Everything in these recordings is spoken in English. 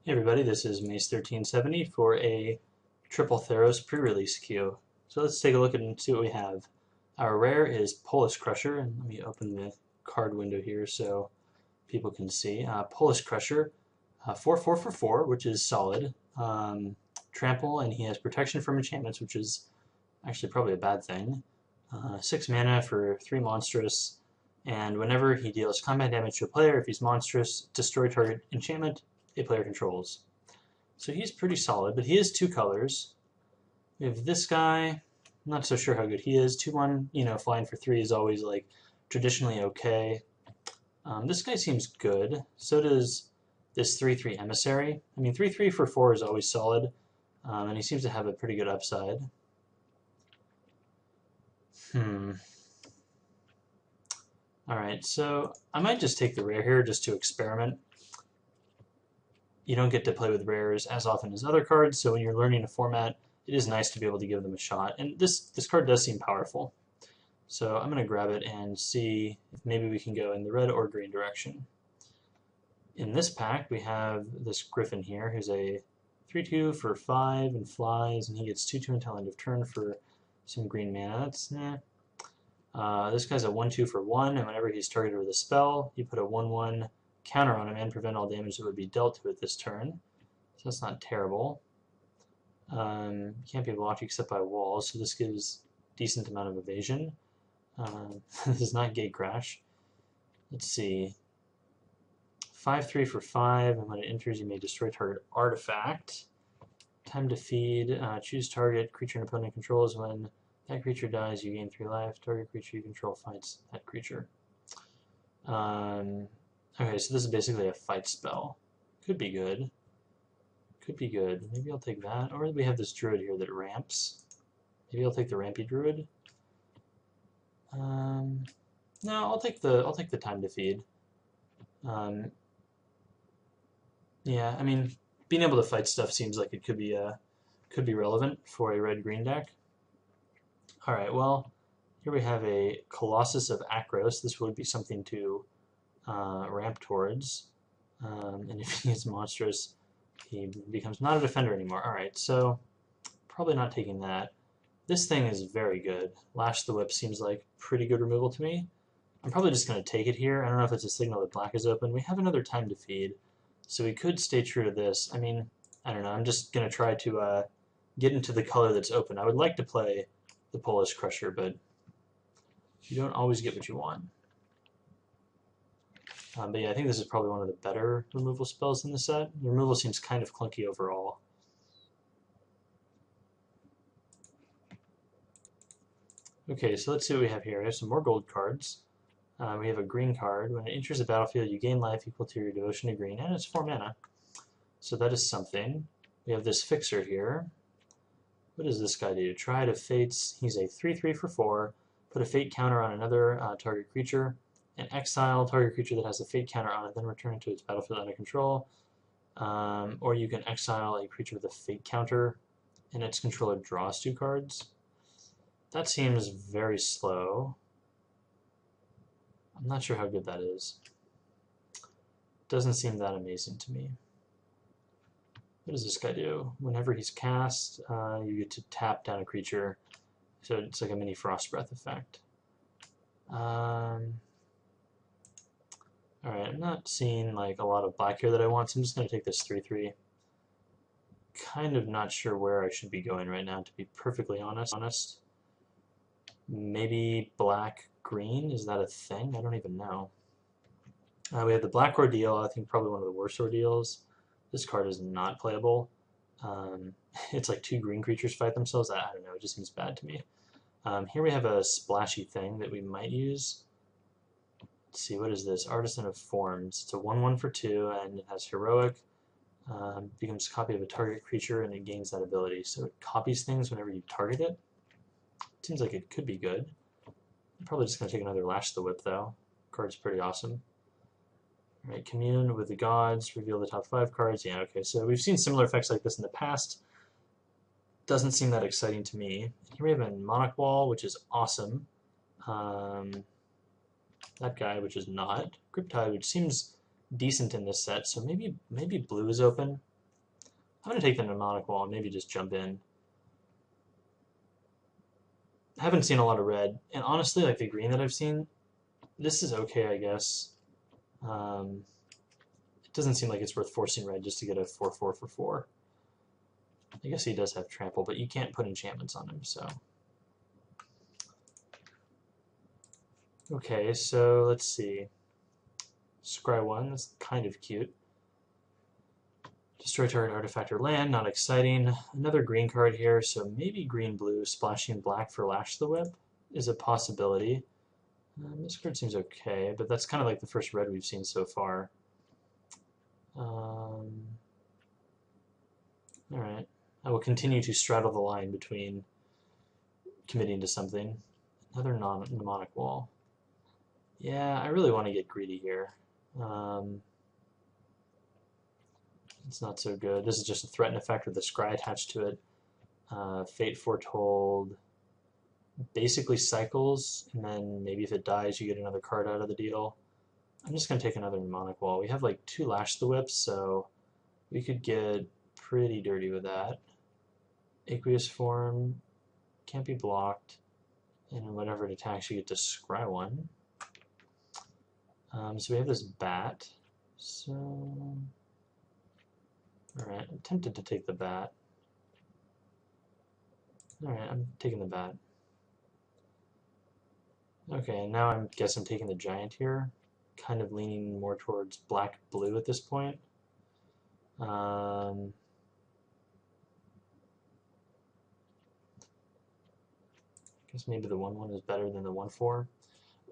Hey everybody, this is Mace1370 for a triple Theros pre-release queue. So let's take a look and see what we have. Our rare is Polish Crusher, and let me open the card window here so people can see. Polish Crusher, 4/4 for 4, which is solid. Trample, and he has protection from enchantments, which is actually probably a bad thing. 6 mana for 3 monstrous, and whenever he deals combat damage to a player, if he's monstrous, destroy target enchantment a player controls. So he's pretty solid, but he is 2 colors. We have this guy, I'm not so sure how good he is. 2/1, flying for 3 is always like traditionally okay. This guy seems good. So does this 3/3 Emissary. I mean, 3/3 for 4 is always solid, and he seems to have a pretty good upside. Alright, so I might just take the rare here just to experiment. You don't get to play with rares as often as other cards, so when you're learning a format, it is nice to be able to give them a shot. And this card does seem powerful. So I'm going to grab it and see if maybe we can go in the red or green direction. In this pack, we have this Griffin here, who's a 3/2 for 5 and flies, and he gets 2/2 until end of turn for some green mana. That's this guy's a 1/2 for 1, and whenever he's targeted with a spell, you put a 1/1 counter on him and prevent all damage that would be dealt to it this turn. So that's not terrible. Can't be blocked except by walls, so this gives decent amount of evasion. This is not Gate Crash. Let's see. 5/3 for 5, and when it enters, you may destroy target artifact. Time to feed. Choose target creature an opponent controls. When that creature dies, you gain 3 life. Target creature you control fights that creature. Okay, so this is basically a fight spell. Could be good. Could be good. Maybe I'll take that. Or we have this druid here that ramps. Maybe I'll take the rampy druid. No, I'll take the time to feed. Yeah, I mean, being able to fight stuff seems like it could be relevant for a red-green deck. All right, well, here we have a Colossus of Akros. This would be something to ramp towards, and if he gets monstrous, he becomes not a defender anymore. Alright, so probably not taking that. This thing is very good. Lash the Whip seems like pretty good removal to me. I'm probably just going to take it here. I don't know if it's a signal that black is open. We have another time to feed, so we could stay true to this. I mean, I don't know. I'm just going to try to get into the color that's open. I would like to play the Polish Crusher, but you don't always get what you want. But yeah, I think this is probably one of the better removal spells in the set. The removal seems kind of clunky overall. Okay, so let's see what we have here. We have some more gold cards. We have a green card. When it enters the battlefield, you gain life equal to your devotion to green, and it's 4 mana. So that is something. We have this Fixer here. What does this guy do? Try to Fates. He's a 3/3 for 4. Put a Fate counter on another target creature. And exile target creature that has a fate counter on it, then return it to its battlefield under control. Or you can exile a creature with a fate counter, and its controller draws 2 cards. That seems very slow. I'm not sure how good that is. Doesn't seem that amazing to me. What does this guy do? Whenever he's cast, you get to tap down a creature, so it's like a mini Frost Breath effect. Alright, I'm not seeing like a lot of black here that I want, so I'm just going to take this 3/3. Kind of not sure where I should be going right now, to be perfectly honest. Maybe black-green? Is that a thing? I don't even know. We have the black ordeal, I think probably one of the worst ordeals. This card is not playable. It's like 2 green creatures fight themselves. I don't know, it just seems bad to me. Here we have a splashy thing that we might use. Let's see, what is this? Artisan of Forms. It's a 1/1 for 2, and it has Heroic. Becomes a copy of a target creature, and it gains that ability. So it copies things whenever you target it. Seems like it could be good. I'm probably just going to take another Lash the Whip, though. Card's pretty awesome. Alright, Commune with the Gods. Reveal the top 5 cards. Yeah, okay, so we've seen similar effects like this in the past. Doesn't seem that exciting to me. Here we have a Monarch Wall, which is awesome. That guy, which is not. Griptide, which seems decent in this set, so maybe blue is open. I'm going to take the mnemonic wall and maybe just jump in. I haven't seen a lot of red, and honestly, like the green that I've seen, this is okay, I guess. It doesn't seem like it's worth forcing red just to get a 4/4 for 4. I guess he does have trample, but you can't put enchantments on him, so. Okay, so let's see. Scry 1, that's kind of cute. Destroy target artifact or land, not exciting. Another green card here, so maybe green-blue, splashing black for Lash the Whip is a possibility. This card seems okay, but that's kind of like the first red we've seen so far. Alright, I will continue to straddle the line between committing to something. Another mnemonic wall. Yeah, I really want to get greedy here. It's not so good. This is just a threaten effect with the scry attached to it. Fate Foretold basically cycles, and then maybe if it dies, you get another card out of the deal. I'm just going to take another mnemonic wall. We have like 2 Lash the Whips, so we could get pretty dirty with that. Aqueous Form can't be blocked, and whenever it attacks, you get to scry 1. So we have this bat. So, alright, I'm tempted to take the bat. Alright, I'm taking the bat. Okay, now I guess I'm taking the giant here. Kind of leaning more towards black-blue at this point. I guess maybe the 1/1 is better than the 1/4.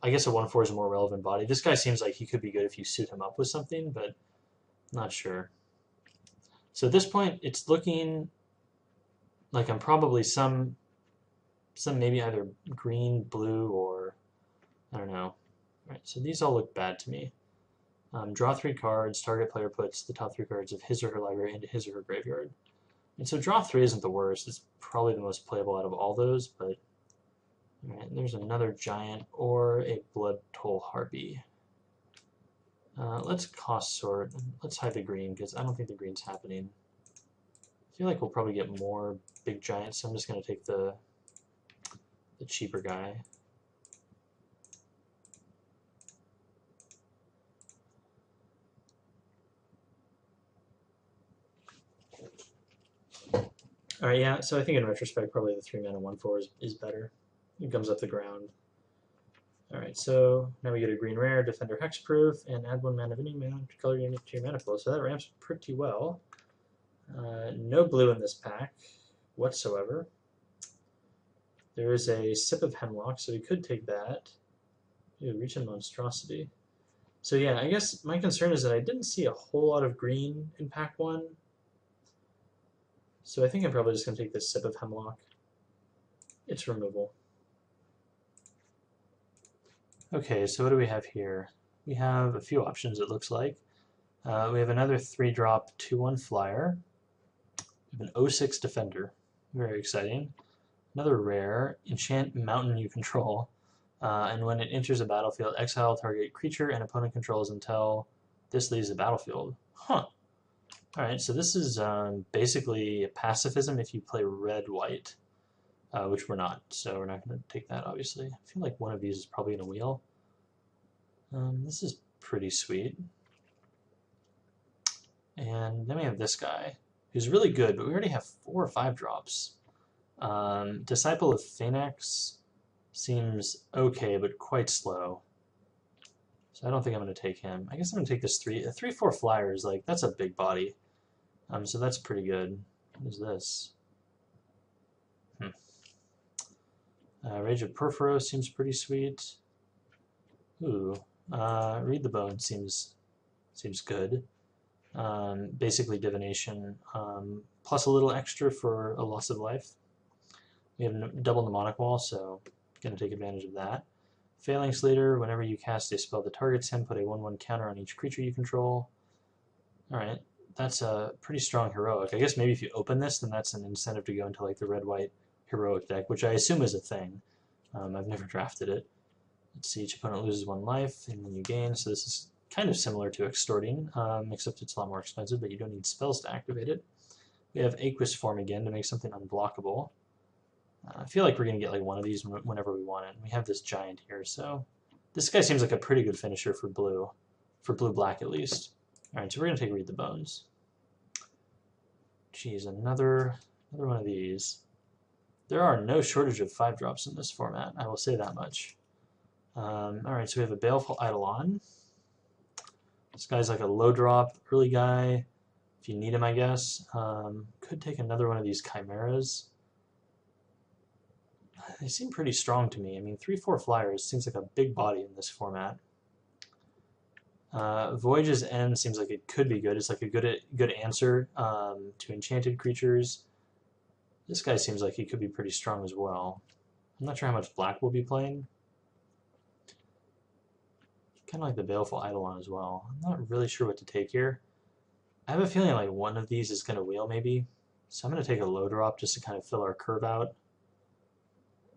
I guess a 1/4 is a more relevant body. This guy seems like he could be good if you suit him up with something, but not sure. So at this point, it's looking like I'm probably some maybe either green, blue, or I don't know. All right, so these all look bad to me. Draw 3 cards. Target player puts the top 3 cards of his or her library into his or her graveyard. And so draw 3 isn't the worst. It's probably the most playable out of all those, but all right, there's another giant or a blood toll harpy. Let's cost sort. Let's hide the green because I don't think the green's happening. I feel like we'll probably get more big giants, so I'm just going to take the cheaper guy. Alright, yeah, so I think in retrospect, probably the 3-mana 1/4 is better. It comes up the ground. Alright, so now we get a green rare, Defender Hexproof, and add 1 mana of any mana color unit to your mana pool. So that ramps pretty well. No blue in this pack whatsoever. There is a Sip of Hemlock, so we could take that. Ooh, Reach in Monstrosity. So yeah, I guess my concern is that I didn't see a whole lot of green in pack 1. So I think I'm probably just going to take this Sip of Hemlock. It's removal. Okay, so what do we have here? We have a few options, it looks like. We have another 3-drop 2/1 flyer. We have an 06 Defender. Very exciting. Another rare, Enchant Mountain you control. And when it enters a battlefield, exile target creature and opponent controls until this leaves the battlefield. Huh. Alright, so this is basically pacifism if you play red-white, which we're not, so we're not going to take that, obviously. I feel like one of these is probably in a wheel. This is pretty sweet. And then we have this guy, who's really good, but we already have 4 or 5 drops. Disciple of Phaenax seems okay, but quite slow. So I don't think I'm going to take him. I guess I'm going to take this 3/4 flyers. Like, that's a big body. So that's pretty good. What is this? Rage of Perforos seems pretty sweet. Ooh. Read the Bone seems good. Basically divination, plus a little extra for a loss of life. We have double mnemonic wall, so going to take advantage of that. Phalanx Leader, whenever you cast a spell that targets him, put a 1/1 counter on each creature you control. Alright, that's a pretty strong heroic. I guess maybe if you open this, then that's an incentive to go into like the red-white heroic deck, which I assume is a thing. I've never drafted it. Let's see, each opponent loses 1 life, and then you gain, so this is kind of similar to extorting, except it's a lot more expensive, but you don't need spells to activate it. We have Aqueous Form again to make something unblockable. I feel like we're going to get like one of these whenever we want it. We have this giant here, so this guy seems like a pretty good finisher for blue-black at least. All right, so we're going to take Read the Bones. Geez, another one of these. There are no shortage of 5-drops in this format, I will say that much. All right, so we have a Baleful Eidolon. This guy's like a low drop, early guy, if you need him, I guess. Could take another one of these Chimeras. They seem pretty strong to me. I mean, 3/4 flyers seems like a big body in this format. Voyage's End seems like it could be good. It's like a good answer to enchanted creatures. This guy seems like he could be pretty strong as well. I'm not sure how much black we'll be playing. Kind of like the Baleful Eidolon as well. I'm not really sure what to take here. I have a feeling like one of these is going to wheel maybe. So I'm going to take a low drop just to kind of fill our curve out.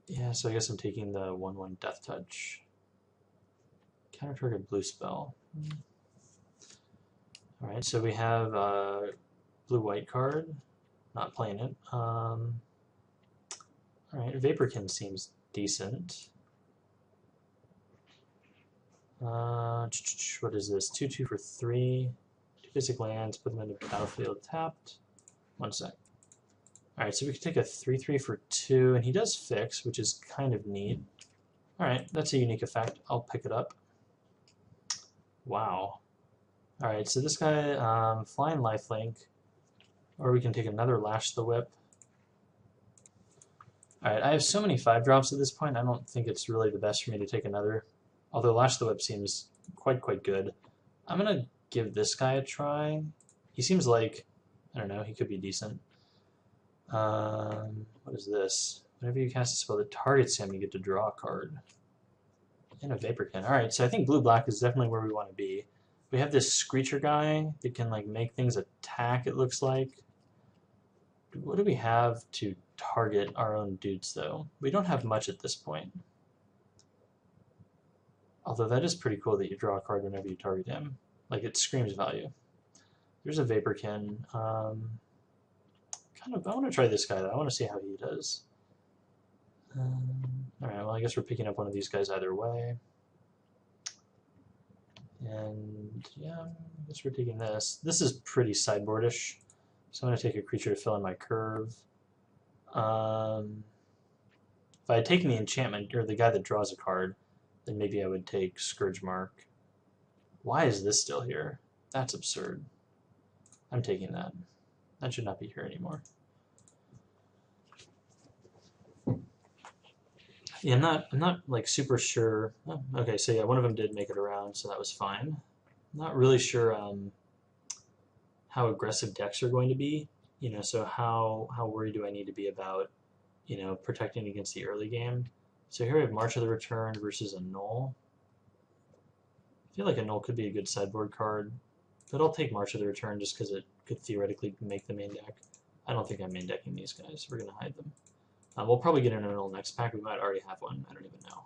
Yeah, so I guess I'm taking the 1/1 Death Touch. Counter target blue spell. Alright, so we have a blue-white card. Not playing it. Alright, Vaporkin seems decent. What is this? 2/2 for 3. 2 basic lands, put them into battlefield tapped. 1 sec. Alright, so we can take a 3/3 for 2, and he does fix, which is kind of neat. Alright, that's a unique effect. I'll pick it up. Wow. Alright, so this guy, Flying Lifelink, or we can take another Lash the Whip. Alright, I have so many 5-drops at this point, I don't think it's really the best for me to take another. Although Lash the Whip seems quite good. I'm going to give this guy a try. He seems like, I don't know, he could be decent. What is this? Whenever you cast a spell that targets him, you get to draw a card. And a Vaporkin. Alright, so I think blue-black is definitely where we want to be. We have this Screecher guy that can like make things attack, it looks like. What do we have to target our own dudes, though? We don't have much at this point. Although that is pretty cool that you draw a card whenever you target him. Like, it screams value. There's a Vaporkin. I want to try this guy, though. I want to see how he does. Alright, well, I guess we're picking up one of these guys either way. And, yeah, I guess we're taking this. This is pretty sideboardish, so I'm going to take a creature to fill in my curve. If I had taken the enchantment, or the guy that draws a card, then maybe I would take Scourge Mark. Why is this still here? That's absurd. I'm taking that. That should not be here anymore. Yeah, I'm not like super sure. Oh, okay, so yeah, one of them did make it around, so that was fine. I'm not really sure how aggressive decks are going to be. You know, so how worried do I need to be about, you know, protecting against the early game? So here we have March of the Return versus a Null. I feel like a Null could be a good sideboard card, but I'll take March of the Return just because it could theoretically make the main deck. I don't think I'm main decking these guys. We're going to hide them. We'll probably get in a Null next pack. We might already have one. I don't even know.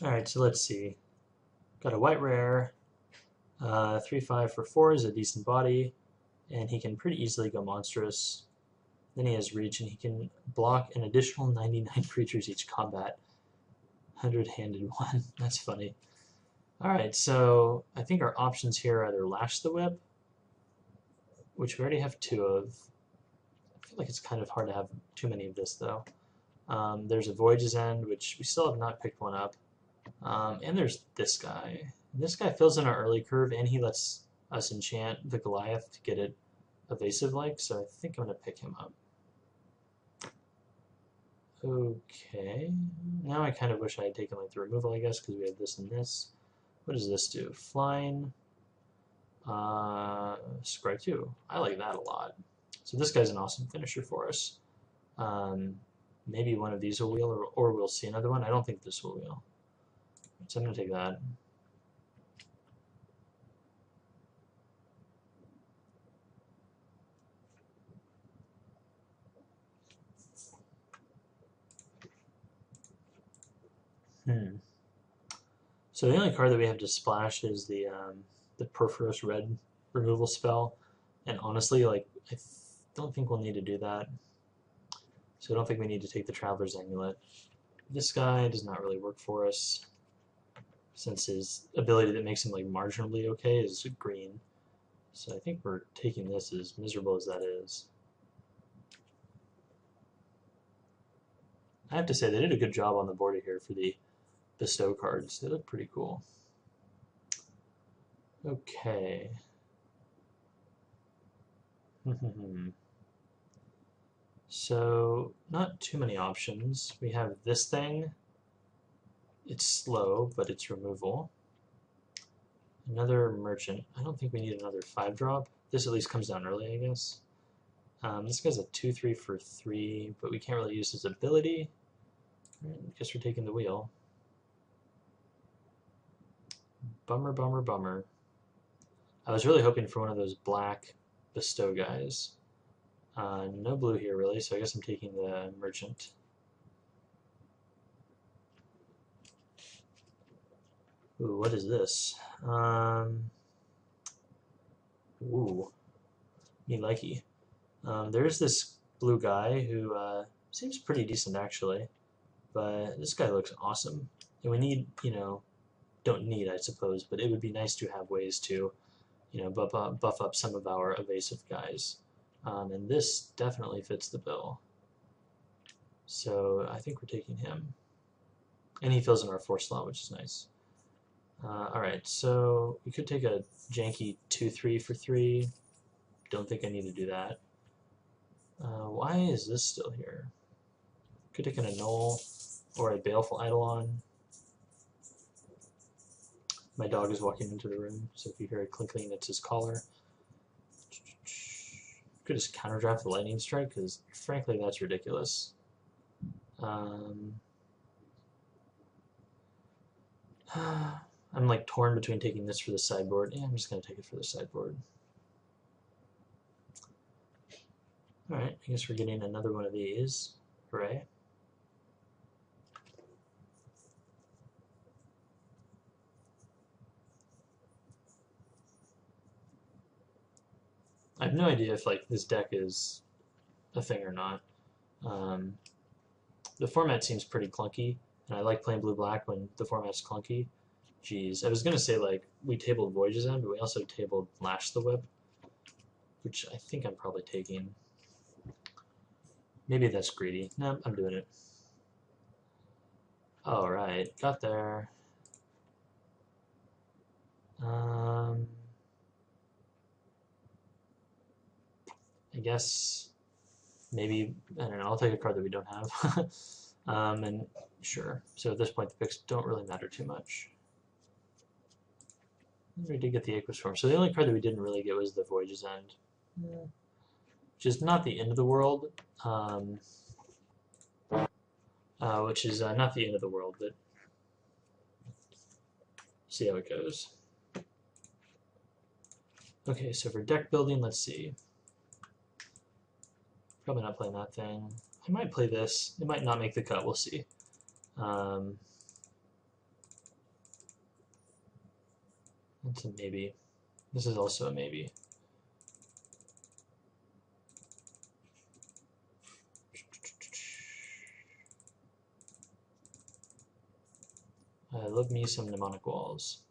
Alright, so let's see. Got a white rare. 3/5 for 4 is a decent body, and he can pretty easily go monstrous. Then he has reach, and he can block an additional 99 creatures each combat. 100-handed one. That's funny. Alright, so I think our options here are either Lash the Whip, which we already have 2 of. I feel like it's kind of hard to have too many of this, though. There's a Voyage's End, which we still have not picked one up. And there's this guy. This guy fills in our early curve, and he lets us enchant the Goliath to get it evasive-like, so I think I'm going to pick him up. Okay. Now I kind of wish I had taken like the removal, I guess, because we have this and this. What does this do? Flying. Scry 2. I like that a lot. So this guy's an awesome finisher for us. Maybe one of these will wheel, or we'll see another one. I don't think this will wheel. So I'm going to take that. So the only card that we have to splash is the Perforos Red removal spell, and honestly, like don't think we'll need to do that. So I don't think we need to take the Traveler's Amulet. This guy does not really work for us, since his ability that makes him like marginally okay is green. So I think we're taking this, as miserable as that is. I have to say, they did a good job on the board here for the bestow cards. They look pretty cool. Okay. So, not too many options. We have this thing. It's slow, but it's removal. Another merchant. I don't think we need another 5-drop. This at least comes down early, I guess. This guy's a 2/3 for 3, but we can't really use his ability. I guess we're taking the wheel. Bummer, bummer, bummer. I was really hoping for one of those black bestow guys. No blue here, really, so I guess I'm taking the merchant. Ooh, what is this? Ooh, me likey. There's this blue guy who seems pretty decent, actually, but this guy looks awesome. And we need, don't need, I suppose, but it would be nice to have ways to, buff up some of our evasive guys. And this definitely fits the bill. So I think we're taking him. And he fills in our 4 slot, which is nice. Alright, so we could take a janky 2/3 for 3. Don't think I need to do that. Why is this still here? Could take an annul or a baleful eidolon. My dog is walking into the room, so if you hear a clinkling, it's his collar. Could just counterdraft the lightning strike, because frankly that's ridiculous. I'm like torn between taking this for the sideboard. Yeah, I'm just going to take it for the sideboard. Alright, I guess we're getting another one of these. Hooray. I have no idea if like this deck is a thing or not. The format seems pretty clunky, and I like playing blue-black when the format's clunky. Jeez, I was going to say like we tabled Voyage's End, but we also tabled Lash the Whip, which I think I'm probably taking. Maybe that's greedy. No, I'm doing it. Alright, got there. I guess maybe, I don't know, I'll take a card that we don't have. And sure, so at this point the picks don't really matter too much. We did get the Aqueous Storm, so the only card that we didn't really get was the Voyage's End. Which is not the end of the world, which is not the end of the world, but see how it goes. Okay, so for deck building, let's see. Probably not playing that thing. I might play this. It might not make the cut. We'll see. That's a maybe. This is also a maybe. I love me some Mnemonic Walls.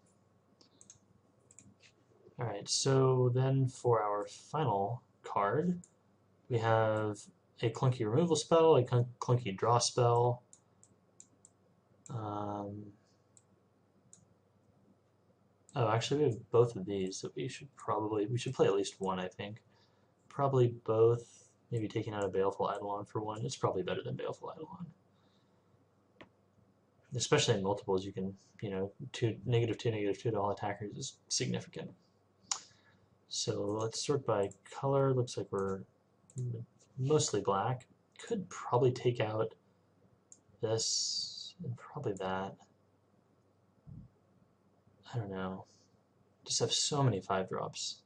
Alright, so then for our final card, we have a clunky removal spell, a clunky draw spell. Oh, actually, we have both of these, so we should play at least one, I think. Probably both. Maybe taking out a Baleful Eidolon for one. It's probably better than Baleful Eidolon. Especially in multiples, you can, -2/-2 to all attackers is significant. So let's sort by color. Looks like we're mostly black. Could probably take out this and probably that. I don't know. Just have so many 5-drops.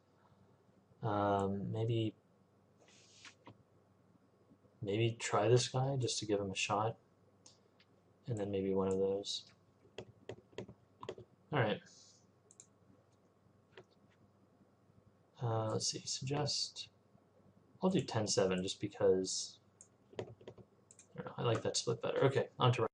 Maybe try this guy just to give him a shot, and then maybe one of those. All right. Let's see, suggest. I'll do 10-7 just because I like that split better. Okay, on to